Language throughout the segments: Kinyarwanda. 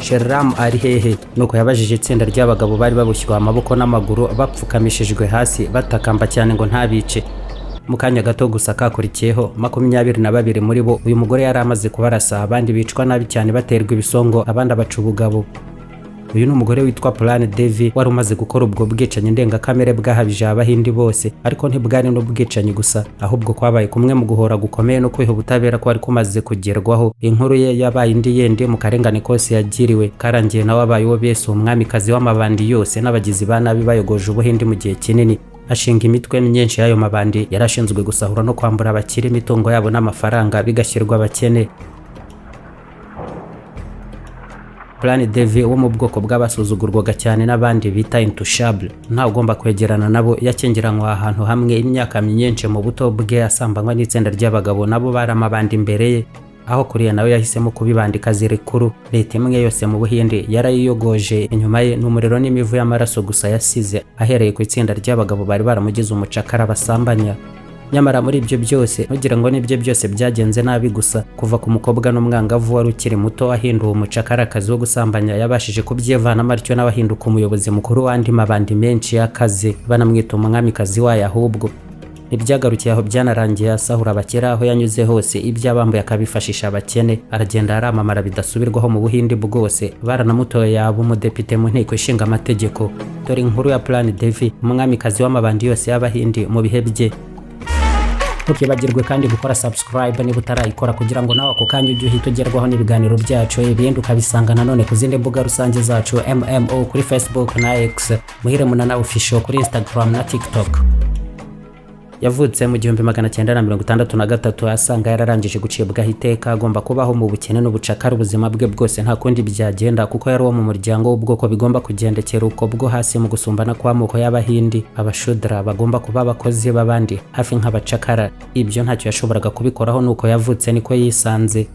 Sherram ari hehe? Nuko yabajije itsinda ry'abagabo bari babushywa amaboko n'amaguru bapfukamishijwe hasi batakamba cyane ngo ntabice. Mu kanya gato gusa kakurikiyeho 22 muri bo uyu mugore yari amaze kubarasa, abandi bicwa nabi cyane baterwa ibisongo, abandi abaca ubugabo. Uyu ni umugore witwa Phoolan Devi wari umaze gukora ubwo bwicanyi ndengakamere bwahabije abahindi bose, ariko ntibwari n'ubwicanyi gusa, ahubwo kwabaye kumwe mu guhora gukomeye no kwiha ubutabera ko ari kumaze kugerwaho. Inkuru ye yabaye indi yende mu karengane kose yagiriwe, karangiye nawe abaye uwo Yesu umwamikazi w'amabandi yose n'abagizi ba nabi bayogoje ubuhindi mu gihe kinini. Ashinga imitwe myinshi y'ayo mabandi yarashinzwe gusahura no kwambura abakire imitungo yabo n'amafaranga bigashyirwa abakene. Phoolan Devi wo mu bwoko bw'abasuzugurwaga cyane n'abandi bita intouchable, nta ugomba kwegerana nabo, yakingiranywa ahantu hamwe imyaka myinshi mu buto bwe asambanywa n'itsinda ry'abagabo nabo baramabandi imbere ye. Aho kuriya nawe yahisemo kubibandika zirikuru. Leta imwe yose mu Buhindi yarayiyogoje, inyuma ye n'umuriro n'imivu y'amaraso gusa yasize, ahereye ku itsinda ry'abagabo bari baramugize umucakara basambanya. Nyamara muri ibyo byose nugira ngo nibyo byose byagenze nabi gusa, kuva ku mukobwa n'umwangavu wari ukiri muto ahinduwe umucakarakazi wo gusambanya yabashije kubyivanamo atyo n'abahinduka umuyobozi mukuru w'andi mabandi menshi y'akazi, banamwita umwamikazi wayo. Ahubwo ibyagarukiye aho byanarangiye asahura abakire aho yanyuze hose, ibyabambuye akabifashisha abakene, aragenda aramamara bidasubirwaho mu Buhindi bwose, baranamutoye yabo umudepite mu nteko ishinga amategeko. Dore inkuru ya Phoolan Devi, umwamikazi w'amabandi yose y'abahindi mu bihe bye. Ntukibagirwe kandi gukora subscribe niba utarayikora, kugira ngo nawe ako kanya ujye uhita ugerwaho n'ibiganiro byacu, ibindi ukabisanga nanone ku zindi mbuga rusange zacu MMO kuri Facebook na X, Muhire Munana official kuri Instagram na TikTok. Yavutse mu 1963 asanga yararangije gucibwaho iteka, agomba kubaho mu bukene n'ubucakara ubuzima bwe bwose nta kundi byagenda, kuko yari uwo mu muryango w'ubwoko bigomba kugendekera uko bwo hasi mu gusumbana kw'amoko y'abahindi. Abashudra bagomba kuba abakozi b'abandi hafi nk'abacakara. Ibyo ntacyo yashoboraga kubikoraho, nuko yavutse niko yisanze.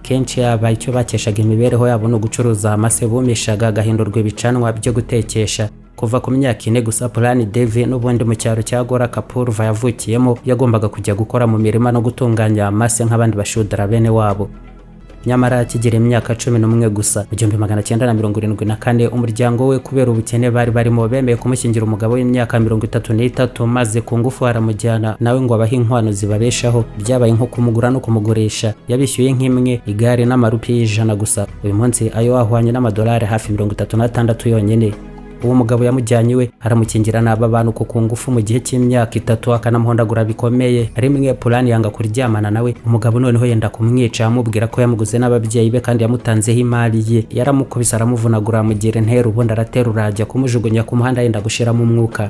Kenshi yaba icyo bakeshaga imibereho yabo no gucuruza amase bumishaga agahindurwa ibicanwa byo gutekesha. Kuva ku myaka 4 gusa Phoolan Devi n'ubundi mu cyaro cya Gorakhpur yavukiyemo yagombaga kujya gukora mu mirima no gutunganya amase nk'abandi bashudara bene wabo. Nyamara akigera imyaka 11 gusa mu 1974 umuryango we kubera ubukene bari barimo bemeye kumushyingira umugabo w'imyaka 33, maze ku ngufu aramujyana nawe ngo abahe inkwano zibabeshaho. Byabaye nko kumugura no kumugurisha, yabishyuye nk'imwe igare n'amarupi y'ijana gusa. Uyu munsi ayo ahwanye n'amadolari hafi 36 yonyine. Uwo mugabo yamujyanye we aramukingira n'aba bantu ku ngufu mu gihe cy'imyaka 3, akanamuhondagura bikomeye. Rimwe Phoolan yanga kuryamana nawe, umugabo noneho yenda kumwica, amubwira ko yamuguze n'ababyeyi be kandi yamutanzeho imari ye. Yaramukubise aramuvunagura amugira intero, ubundi araterura ajya kumujugunya ku muhanda yenda gushiramo umwuka.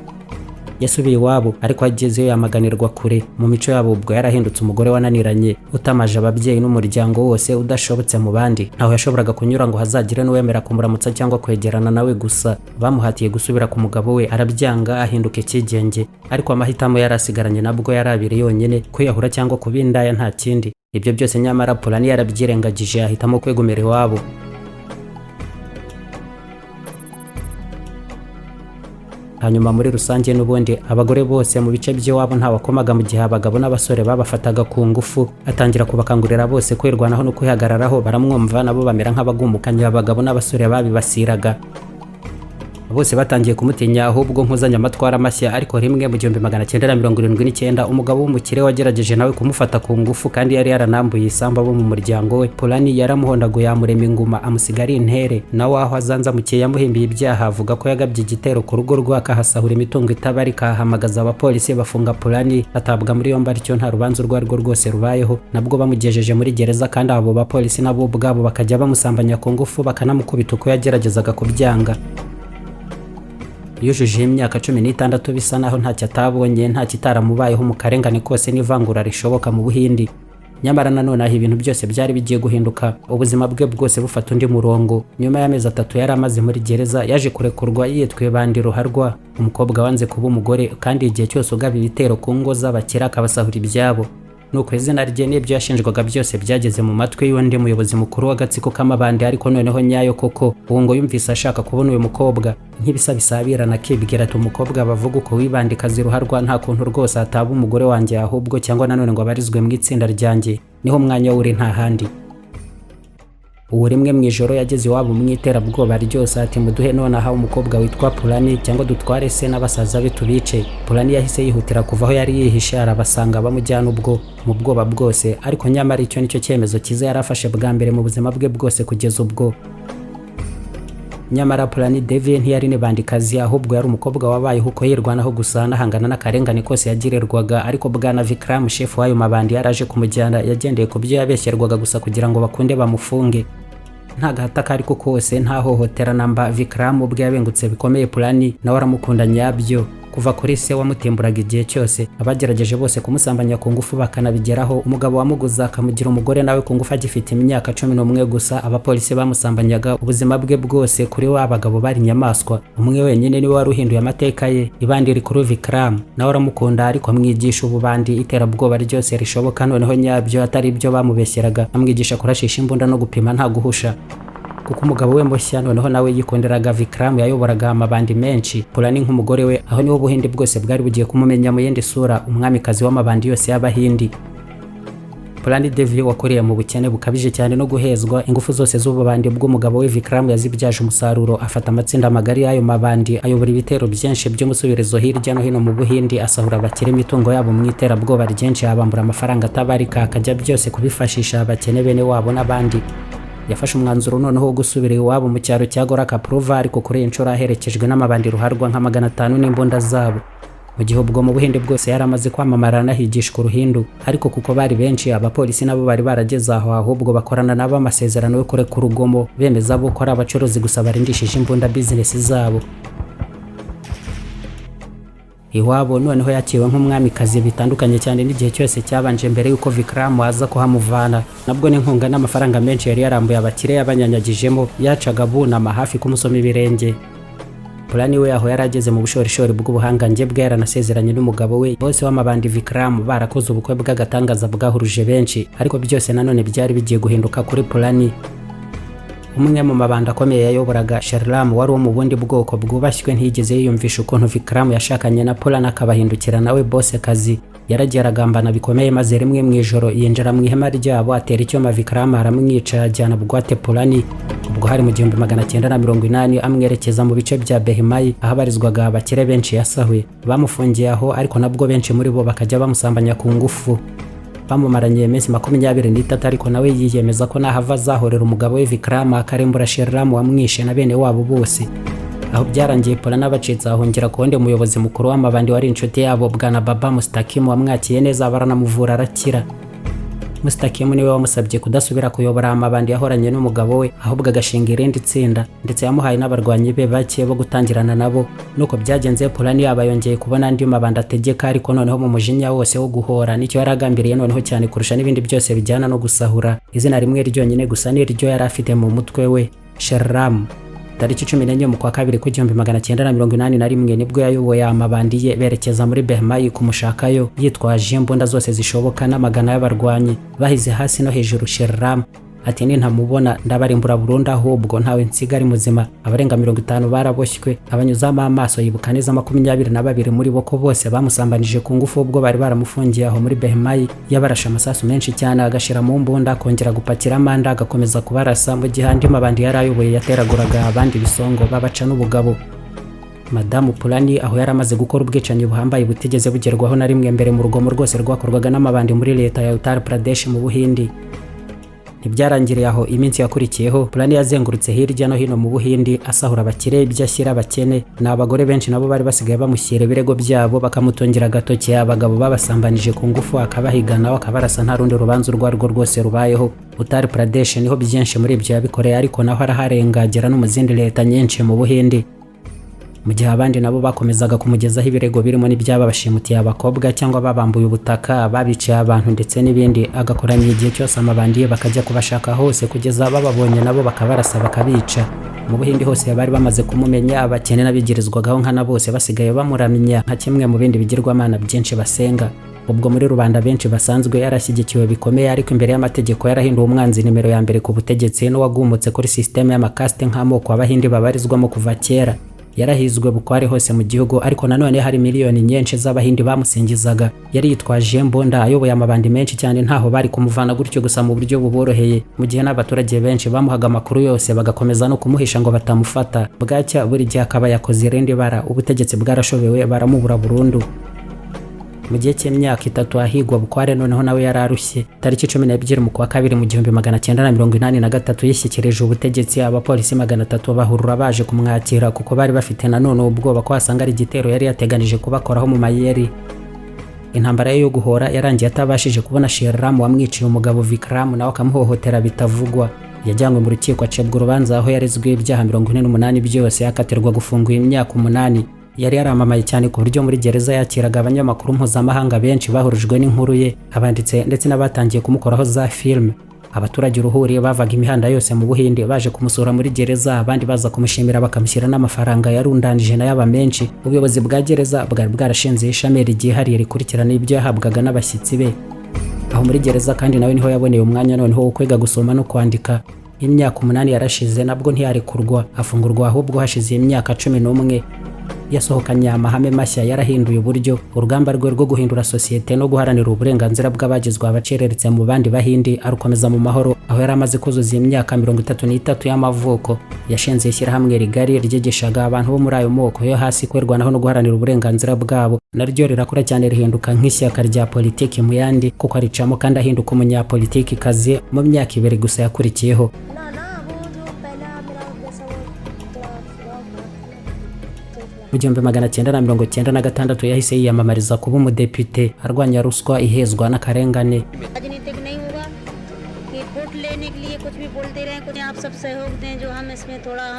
Yasubiye iwabo, ariko agezeyo yamaganirwa kure. Mu mico yabo ubwo yarahindutse umugore wananiranye, utamaje ababyeyi n'umuryango wose, udashobotse mu bandi. Ntaho yashoboraga kunyura ngo hazagire n'uwemera kumuramutsa cyangwa kwegerana nawe gusa. Bamuhatiye gusubira ku mugabo we, arabyanga ahinduka ikigenge. Ariko amahitamo yari asigaranye nabwo yarabiri yonyine, kwihorera cyangwa kubindaya nta kindi. Ibyo byose nyamara Phoolan yarabyirengagije, ahitamo kwegumira iwabo. Hanyuma muri rusange n'ubundi abagore bose mu bice by'iwabo nta wakomaga, mu gihe abagabo n'abasore babafataga ku ngufu. Atangira kubakangurira bose kwirwanaho no kwihagararaho, baramwumva nabo bamera nk'abagumukanye. Abagabo n'abasore babibasiraga bose batangiye kumutinya, ahubwo nkuzanya amatwara mashya. Ariko rimwe mu 1979 umugabo w'umukire wagerageje nawe kumufata ku ngufu, kandi yari yaranambuye isamba bo mu muryango we. Phoolan yaramuhondaguye amurema inguma amusigara intere, nawe aho azanzamukiye yamuhimbiye ibyaha, avuga ko yagabye igitero ku rugo rwe akahasahura imitungo itabarika. Ahamagaza abapolisi bafunga Phoolan, atabwa muri yombi aricyo nta rubanza urwo arirwo rwose rubayeho. Nabwo bamugejeje muri gereza, kandi abo bapolisi nabo ubwabo bakajya bamusambanya ku ngufu bakanamukubita uko yageragezaga kubyanga. Yujuje imyaka 16 bisa naho ntacyo atabonye, nta kitaramubayeho mu karengane kose n'ivangura rishoboka mu Buhindi. Nyamara nanone aho ibintu byose byari bigiye guhinduka, ubuzima bwe bwose bufata undi murongo. Nyuma y'amezi 3 yari amaze muri gereza, yaje kurekurwa yitwe Bandit Ruharwa, umukobwa wanze kuba umugore, kandi igihe cyose ugaba ibitero ku ngo z'abakire akabasahura ibyabo. Nuko izina rye n'ibyo yashinjwaga byose byageze mu matwi y'undi muyobozi mukuru w'agatsiko k'amabandi, ariko noneho nyayo koko. Uwo ngo yumvise ashaka kubona uyu mukobwa, nk'ibisabisabirana akibwira ati umukobwa bavuga uko wibandikazi Ruharwa nta kuntu rwose ataba umugore wanjye, ahubwo cyangwa nanone ngo abarizwe mu itsinda ryanjye, niho umwanya uri nta handi. uwo rimwe mu ijoro yageze iwabo mu iterabwoba ryose ati muduhe nonaha umukobwa witwa Phoolan cyangwa dutware se n'abasaza be tubice. Phoolan yahise yihutira kuva aho yari yihishe arabasanga bamujyana ubwo mu bwoba bwose, ariko nyamara icyo nicyo cyemezo cyiza yarafashe bwa mbere mu buzima bwe bwose kugeza ubwo. Nyamara Phoolan Devi ntiyari ni bandikazi, ahubwo yari umukobwa wabayeho uko yirwanaho gusa nahangana n'akarengane kose yagirirwaga, ariko bwana Vikram chef w'ayo mabandi yaraje kumujyana yagendeye ku byo yabeshyerwaga gusa kugira ngo bakunde bamufunge. Nta gahata kariko kose, nta hohotera namba. Vikram ubwe yabengutse bikomeye Phoolan nawe aramukunda nyabyo. Kuva kuri se wamutemburaga igihe cyose, abagerageje bose kumusambanya ku ngufu bakanabigeraho, umugabo wamuguza akamugira umugore nawe ku ngufu agifite imyaka 11 gusa. Abapolisi bamusambanyaga ubuzima bwe bwose, kuri we abagabo bari nyamaswa. Umwe wenyine niwe wari uhinduye amateka ye, ibandi rikuru Vikram nawe aramukunda, ariko amwigisha ububandi iterabwoba ryose rishoboka, noneho nyabyo atari ibyo bamubeshyeraga. Amwigisha kurashisha imbunda no gupima nta guhusha, kuko umugabo we mushya noneho nawe yikonderaga Vikram yayoboraga amabandi menshi. Phoolan nk'umugore we, aho niho Buhindi bwose bwari bugiye kumumenya mu yindi sura, umwamikazi w'amabandi yose y'Abahindi. Phoolan Devi wakuriye mu bukene bukabije cyane no guhezwa, ingufu zose z'ububandi bw'umugabo we Vikram yazibyaje umusaruro, afata amatsinda magari y'ayo mabandi, ayobora ibitero byinshi by'umusubirezo hirya no hino mu Buhindi, asahura abakire imitungo yabo mu iterabwoba ryinshi, abambura amafaranga atabarika, akajya byose kubifashisha abakene bene wabo n'abandi. Yafashe umwanzuro noneho wo gusubira iwabo mu cyaro cya Gorakhpur, ariko kuri inshuro aherekejwe n'amabandi ruharwa nka 500 n'imbunda zabo. Mu gihe ubwo mu Buhindi bwose yaramamaze kwamamara anahigishwa uruhindu, ariko kuko bari benshi abapolisi nabo bari barageze aho, ahubwo bakorana nabo amasezerano yo kureka urugomo, bemeza bo ko ari abacuruzi gusa barindishije imbunda business zabo. Iwabo noneho yakiwe nk'umwamikazi, bitandukanye cyane n'igihe cyose cyabanje mbere yuko Vikram aza kuhamuvana. Nabwo n'inkunga n'amafaranga menshi yari yarambuye abakire yabanyanyagijemo, yacaga bunama hafi kumusoma ibirenge. Phoolan we aho yarageze mu bushorishori bw'ubuhangange bwe, yaranasezeranye n'umugabo we, bose w'amabandi Vikram barakoze ubukwe bw'agatangaza bwahuruje benshi, ariko byose nanone byari bigiye guhinduka kuri Phoolan. Umwe mu mabanda akomeye yayoboraga Sherlam wari wo mu bundi bwoko bwubashywe, ntiyigeze yiyumvisha ukuntu Vikram yashakanye na Phoolan akabahindukira nawe bose kazi. Yaragiye aragambana bikomeye, maze rimwe mu ijoro yinjira mu ihema ryabo, atera icyuma Vikram aramwica, ajyana bugwate Phoolan. Ubwo hari mu 1980 amwerekeza mu bice bya Behimai ahabarizwaga abakire benshi yasahuye. Bamufungiye aho, ariko nabwo benshi muri bo bakajya bamusambanya ku ngufu. Bamumaranye iminsi 23, ariko nawe yiyemeza ko nahava azahorera umugabo we Vikram akarembura Sherlam wamwishe na bene wabo bose. Aho byarangiye Phoolan abacitse ahongera kuwundi umuyobozi mukuru w'amabandi wari inshuti yabo bwana Baba Mustakim, wamwakiye neza baranamuvura arakira. Mustakim niwe wamusabye kudasubira kuyobora amabandi yahoranye n'umugabo we, ahubwo agashinga irindi tsinda, ndetse yamuhaye n'abarwanyi be bake bo gutangirana nabo. Nuko byagenze Phoolan yaba yongeye kubona andi mabandi ategeka, ariko noneho mu mujinya wose wo guhora, nicyo yari agambiriye noneho cyane kurusha n'ibindi byose bijyana no gusahura. Izina rimwe ryonyine gusa niryo yari afite mu mutwe we, Sherlam. Tariki 14 mu kwa kabiri ku 1981 nibwo yayoboye amabandi ye berekeza muri Behimai kumushakayo, yitwaje imbunda zose zishoboka n'amagana y'abarwanyi. Bahize hasi no hejuru Sherlam ati nintamubona ndabarimbura burundu, ahubwo ntawe nsigari muzima. Abarenga 50 baraboshywe, abanyuzamo amaso yibuka neza 22 muri bo ko bose bamusambanije ku ngufu ubwo bari baramufungiye aho muri Behimai. Yabarasha amasasu menshi cyane, agashyira mu mbunda, kongera gupakira amanda, agakomeza kubarasa, mu gihe andi mabandi yarayoboye yateraguraga abandi bisongo babaca n'ubugabo. Madamu Phoolan aho yaramaze gukora ubwicanyi buhambaye butigeze bugerwaho na rimwe mbere mu rugomo rwose rwakorwaga n'amabandi muri leta ya Uttar Pradesh mu Buhindi. Ntibyarangiriye aho, iminsi yakurikiyeho Phoolan yazengurutse hirya no hino mu Buhindi asahura abakire ibyo ashyira abakene. N'abagore benshi nabo bari basigaye bamushyira ibirego byabo, bakamutongera agatoki abagabo babasambanije ku ngufu, akabahigana akabarasa nta rundi rubanza urwo arirwo rwose rubayeho. Uttar Pradesh niho byinshi muri ibyo yabikoreye, ariko naho araharengagera no mu zindi leta nyinshi mu Buhindi. Mu gihe abandi nabo bakomezaga kumugezaho ibirego birimo n'ibyaba bashimutiye abakobwa cyangwa babambuye ubutaka, babiciye abantu ndetse n'ibindi, agakoranya igihe cyose amabandi ye bakajya kubashaka hose kugeza bababonye nabo bakabarasa bakabica. Mu Buhindi hose bari bamaze kumumenya, abakene n'abigirizwagaho nkana bose basigaye bamuramenya nka kimwe mu bindi bigirwamana byinshi basenga. Ubwo muri rubanda benshi basanzwe yarashyigikiwe bikomeye, ariko imbere y'amategeko yarahinduwe umwanzi nimero ya mbere ku butegetsi, no wagumutse kuri systeme y'amakaste nk'amoko Abahindi babarizwamo kuva kera. yarahizwe bukware hose mu gihugu, ariko nanone hari miliyoni nyinshi z'abahindi bamusingizaga. Yari yitwaje imbunda, ayoboye amabandi menshi cyane, ntaho bari kumuvana gutyo gusa mu buryo buboroheye, mu gihe n'abaturage benshi bamuhaga amakuru yose bagakomeza no kumuhisha ngo batamufata. Bwacya buri gihe akaba yakoze irindi bara, ubutegetsi bwarashobewe baramubura burundu. Mu gihe cy'imyaka 3 ahigwa bukware, noneho nawe yararushye. Tariki 12 mu kwa kabiri mu 1983 yishyikirije ubutegetsi. Abapolisi 300 bahurura baje kumwakira kuko bari bafite nanone ubwoba ko asanga ari igitero yari yateganije kubakoraho mu mayeri. Intambara yo guhora yarangiye atabashije kubona Shriram wamwiciye umugabo Vikram, nawe akamuhohotera bitavugwa. Yajyanywe mu rukiko acibwa urubanza aho yarezwe ibyaha 48 byose, akatirwa gufungwa imyaka 8. Yari yaramamaye cyane ku buryo muri gereza yakiraga abanyamakuru mpuzamahanga benshi bahurijwe n'inkuru ye, abanditse ndetse n'abatangiye kumukoraho za film. Abaturage uruhuri bavaga imihanda yose mu Buhindi baje kumusura muri gereza, abandi baza kumushimira bakamushyira n'amafaranga yarundanije na yaba menshi. Ubuyobozi bwa gereza bwari bwarashinze ishami ryihariye rikurikirana ibyo yahabwaga n'abashyitsi be. Aho muri gereza kandi nawe niho yaboneye umwanya noneho wo kwiga gusoma no kwandika. Imyaka 8 yarashize nabwo ntiyarekurwa, afungurwa ahubwo hashize imyaka 11. Yasohokanye amahame mashya yarahinduye uburyo urugamba rwe rwo guhindura sosiyete no guharanira uburenganzira bw'abagizwe abacereretse mu bandi bahindi arukomeza mu mahoro. Aho yari amaze kuzuza imyaka 33 y'amavuko, yashinze ishyirahamwe rigari ryigishaga abantu bo muri ayo moko yo hasi kwerwanaho no guharanira uburenganzira bwabo. Naryo rirakura cyane rihinduka nk'ishyaka rya politiki mu yandi, kuko aricamo kandi ahinduka umunyapolitiki kazi mu myaka 2 gusa yakurikiyeho. Mu 1996 yahise yiyamamariza kuba umudepite, arwanya ruswa, ihezwa n'akarengane.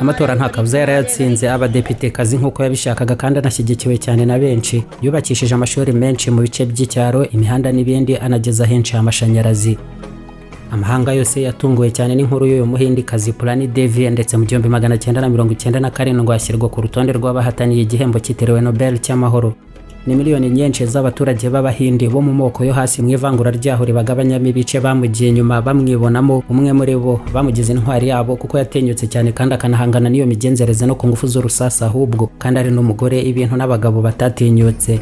Amatora nta kabuza yarayatsinze abadepitekazi nk'uko yabishakaga kandi anashyigikiwe cyane na benshi. Yubakishije amashuri menshi mu bice by'icyaro, imihanda n'ibindi, anageza henshi amashanyarazi. Amahanga yose yatunguwe cyane n'inkuru y'uyu muhindikazi Phoolan Devi, ndetse mu 1997 ashyirwa ku rutonde rw'abahataniye igihembo cyitiriwe Nobel cy'amahoro. Ni miliyoni nyinshi z'abaturage b'abahindi bo mu moko yo hasi mu ivangura ryaho ribagabanyamo ibice bamugiye inyuma bamwibonamo. Umwe muri bo bamugize intwari yabo kuko yatenyutse cyane kandi akanahangana n'iyo migenzereze no ku ngufu z'urusasa, ahubwo kandi ari n'umugore, ibintu n'abagabo batatinyutse.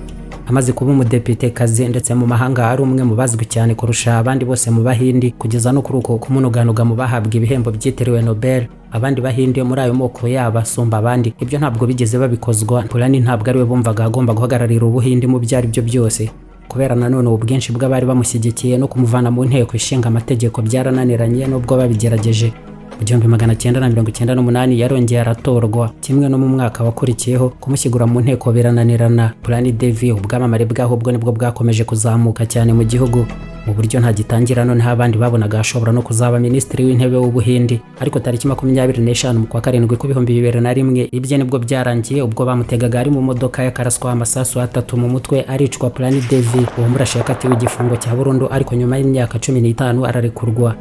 Amaze kuba umudepitekazi ndetse mu mahanga ari umwe mu bazwi cyane kurusha abandi bose mu bahindi, kugeza no kuri uko kumunuganuga mu bahabwa ibihembo byitiriwe Nobel. Abandi bahindi muri ayo moko yaba asumba abandi, ibyo ntabwo bigeze babikozwa. Phoolan ntabwo ari we bumvaga agomba guhagararira ubuhindi mu byari byo byose, kubera nanone ubwinshi bw'abari bamushyigikiye no kumuvana mu nteko ishinga amategeko byarananiranye nubwo babigerageje. Mu 1998 yarongeye aratorwa, kimwe no mu mwaka wakurikiyeho kumushyigura mu nteko birananirana. Phoolan Devi ubwamamare bwaho ubwo nibwo bwakomeje kuzamuka cyane mu gihugu, mu buryo nta gitangira none abandi babonaga ashobora no kuzaba minisitiri w'intebe w'ubuhindi. Ariko tariki 25 mu kwa karindwi ku 2001 ibye nibwo byarangiye, ubwo bamutegaga ari mu modoka yakaraswa amasasu 3 mu mutwe aricwa. Phoolan Devi uwo murashe yakatiwe igifungo cya burundu, ariko nyuma y'imyaka 15 ararekurwa.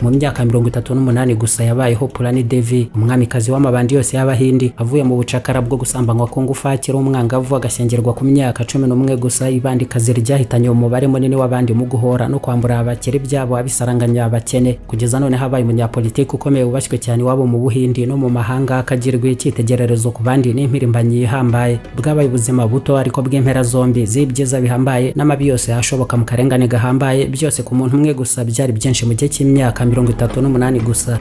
Mu myaka 38 gusa yabayeho Phoolan Devi, umwamikazi w'amabandi yose y'abahindi, avuye mu bucakara bwo gusambanywa ku ngufu akiri umwangavu, agashyingirwa ku myaka 11 gusa. Ibandikazi ryahitanye umubare munini w'abandi mu guhora no kwambura abakire byabo, abisaranganya abakene, kugeza none habaye umunyapolitiki ukomeye wubashywe cyane wabo mu Buhindi no mu mahanga, akagirwa icyitegererezo ku bandi n'impirimbanyi ihambaye. Bwabaye ubuzima buto ariko bw'impera zombi, z'ibyiza bihambaye n'amabi yose ashoboka mu karengane gahambaye, byose ku muntu umwe gusa. Byari byinshi mu gihe cy'imyaka 38 gusa.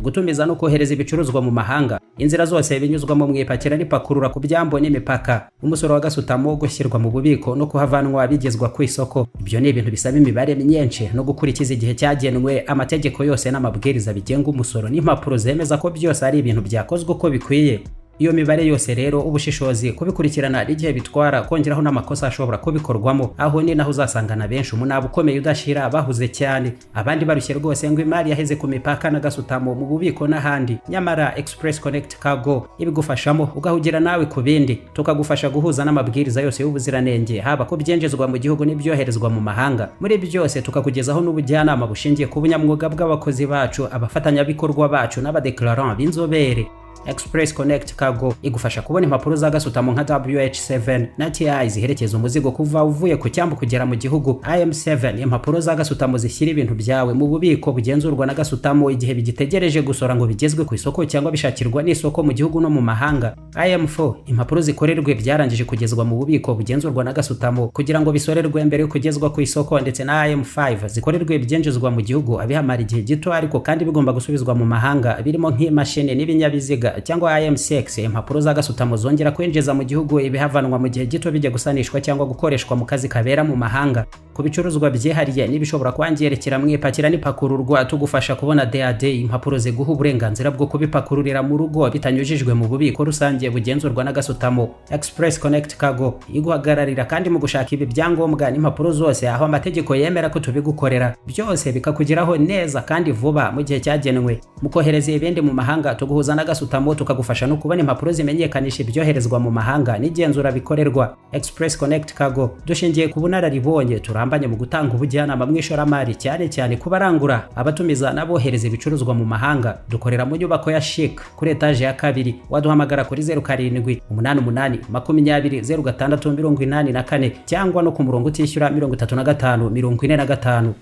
Gutumiza no kohereza ibicuruzwa mu mahanga, inzira zose binyuzwamo mu ipakira n'ipakurura ku byambo n'imipaka, umusoro wa gasutamo gushyirwa mu bubiko no kuhavanwa bigezwa ku isoko. Ibyo ni ibintu bisaba imibare myinshi no gukurikiza igihe cyagenwe, amategeko yose n'amabwiriza bigenga umusoro n'impapuro zemeza ko byose ari ibintu byakozwe uko bikwiye. Iyo mibare yose rero ubushishozi kubikurikirana igihe bitwara, kongeraho n'amakosa ashobora kubikorwamo, aho ni naho uzasangana benshi umunaba ukomeye udashira bahuze cyane, abandi barushye rwose ngo imari yaheze ku mipaka na gasutamo mu bubiko n'ahandi. Nyamara Express Connect Cargo ibigufashamo, ugahugira nawe ku bindi, tukagufasha guhuza n'amabwiriza yose y'ubuziranenge, haba ko byinjizwa mu gihugu n'ibyoherezwa mu mahanga. Muri byose tukakugezaho n'ubujyanama bushingiye ku bunyamwuga bw'abakozi bacu, abafatanyabikorwa bacu n'abadeclarant b'inzobere. Express Connect Cargo igufasha kubona impapuro za gasutamo nka WH7 na TI ziherekeza umuzigo kuva uvuye ku cyambu kugera mu gihugu. IM7 impapuro za gasutamo zishyira ibintu byawe mu bubiko bugenzurwa na gasutamo igihe bigitegereje gusora ngo bigezwe ku isoko cyangwa bishakirwa n'isoko mu gihugu no mu mahanga. IM4 impapuro zikorerwe byarangije kugezwa mu bubiko bugenzurwa na gasutamo kugira ngo bisorerwe mbere yo kugezwa ku isoko, ndetse na IM5 zikorerwe byinjizwa mu gihugu abihamara igihe gito ariko kandi bigomba gusubizwa mu mahanga birimo nk'imashini n'ibinyabiziga, cyangwa IM6 impapuro za gasutamo zongera kwinjiza mu gihugu ibihavanwa mu gihe gito bijya gusanishwa cyangwa gukoreshwa mu kazi kabera mu mahanga. Ku bicuruzwa byihariye n'ibishobora kwangirekera mu ipakira n'ipakururwa tugufasha kubona DAD impapuro ziguha uburenganzira bwo kubipakururira mu rugo bitanyujijwe mu bubiko rusange bugenzurwa na gasutamo. Express Connect Cargo iguhagararira kandi mu gushaka ibi byangombwa n'impapuro zose aho amategeko yemera ko tubigukorera, byose bikakugeraho neza kandi vuba mu gihe cyagenwe. Mu kohereza ibindi mu mahanga tuguhuza na gasutamo tukagufasha no kubona impapuro zimenyekanisha ibyoherezwa mu mahanga n'igenzura bikorerwa. Express Connect Cargo dushingiye ku bunararibonye turambanye mu gutanga ubujyanama mu ishoramari cyane cyane ku barangura, abatumiza n'abohereza ibicuruzwa mu mahanga. Dukorera mu nyubako ya Chic kuri etage ya 2. Waduhamagara kuri 0788200684 cyangwa no ku murongo utishyura 3545.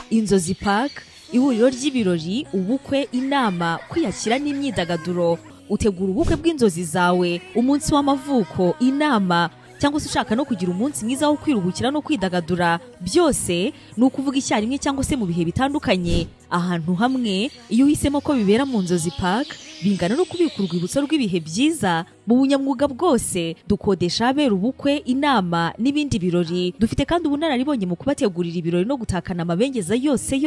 Inzozi Park, ihuriro ry'ibirori, ubukwe, inama, kwiyakira n'imyidagaduro. Utegura ubukwe bw'inzozi zawe, umunsi w'amavuko, inama, cyangwa se ushaka no kugira umunsi mwiza wo kwiruhukira no kwidagadura, byose ni ukuvuga icyarimwe cyangwa se mu bihe bitandukanye ahantu hamwe. Iyo uhisemo ko bibera mu Nzozi Park, bingana no kubika urwibutso rw'ibihe byiza mu bunyamwuga bwose. Dukodesha abera ubukwe, inama n'ibindi birori. Dufite kandi ubunararibonye mu kubategurira ibirori no gutakana amabengeza yose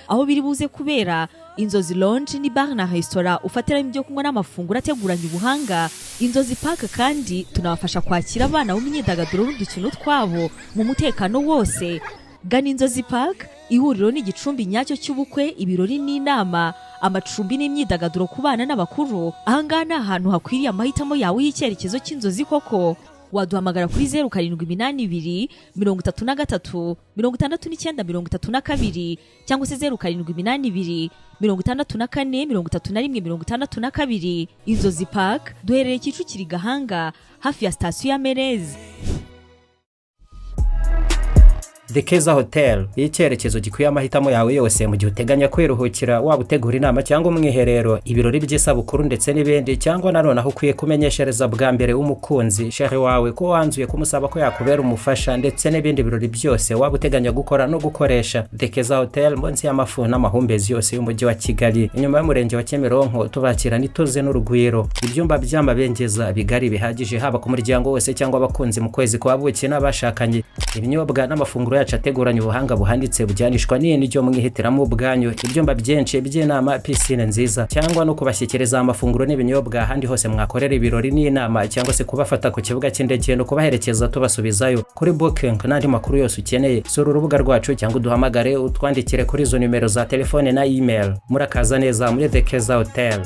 aho biri buze kubera. Inzozi Lounge ni bar na restaurant ufatiramo ibyo kunywa n'amafunguro ateguranye ubuhanga. Inzozi Park kandi tunabafasha kwakira abana mu myidagaduro n'udukino twabo mu mutekano wose. Gana Inzozi Park, ihuriro n'igicumbi nyacyo cy'ubukwe, ibirori n'inama, amacumbi n'imyidagaduro ku bana n'abakuru. Ahangaha ni ahantu hakwiriye amahitamo yawe y'icyerekezo cy'inzozi koko. Waduhamagara kuri 0782 cyangwa se 0782 Inzozi Park duherereye Kicukiro Gahanga hafi ya sitasiyo ya Merez. The Keza Hotel y'icyerekezo gikwiye amahitamo yawe yose mu gihe uteganya kwiruhukira, waba utegura inama cyangwa umwiherero, ibirori by'isabukuru ndetse n'ibindi, cyangwa nanone aho ukwiye kumenyeshereza bwa mbere umukunzi shehe wawe ko wanzuye kumusaba ko yakubera umufasha, ndetse n'ibindi birori byose waba uteganya gukora no gukoresha. The Keza Hotel munsi y'amafu n'amahumbezi yose y'umujyi wa Kigali, inyuma y'umurenge wa Kimironko, tubakira n'ituze n'urugwiro. Ibyumba by'amabengeza bigari bihagije haba ku muryango wose cyangwa abakunzi mu kwezi kwa buki n'abashakanye. Ibinyobwa n'amafunguro yacu ateguranye ubuhanga buhanditse bujyanishwa n'indyo mwihitiramo ubwanyu. Ibyumba byinshi by'inama, piscine nziza, cyangwa no kubashyikiriza amafunguro n'ibinyobwa ahandi hose mwakorera ibirori n'inama, cyangwa se kubafata ku kibuga cy'indege no kubaherekeza tubasubizayo. Kuri booking n'andi makuru yose ukeneye, sura urubuga rwacu cyangwa uduhamagare utwandikire kuri izo nimero za telefone na email. Murakaza neza muri The Keza Hotel.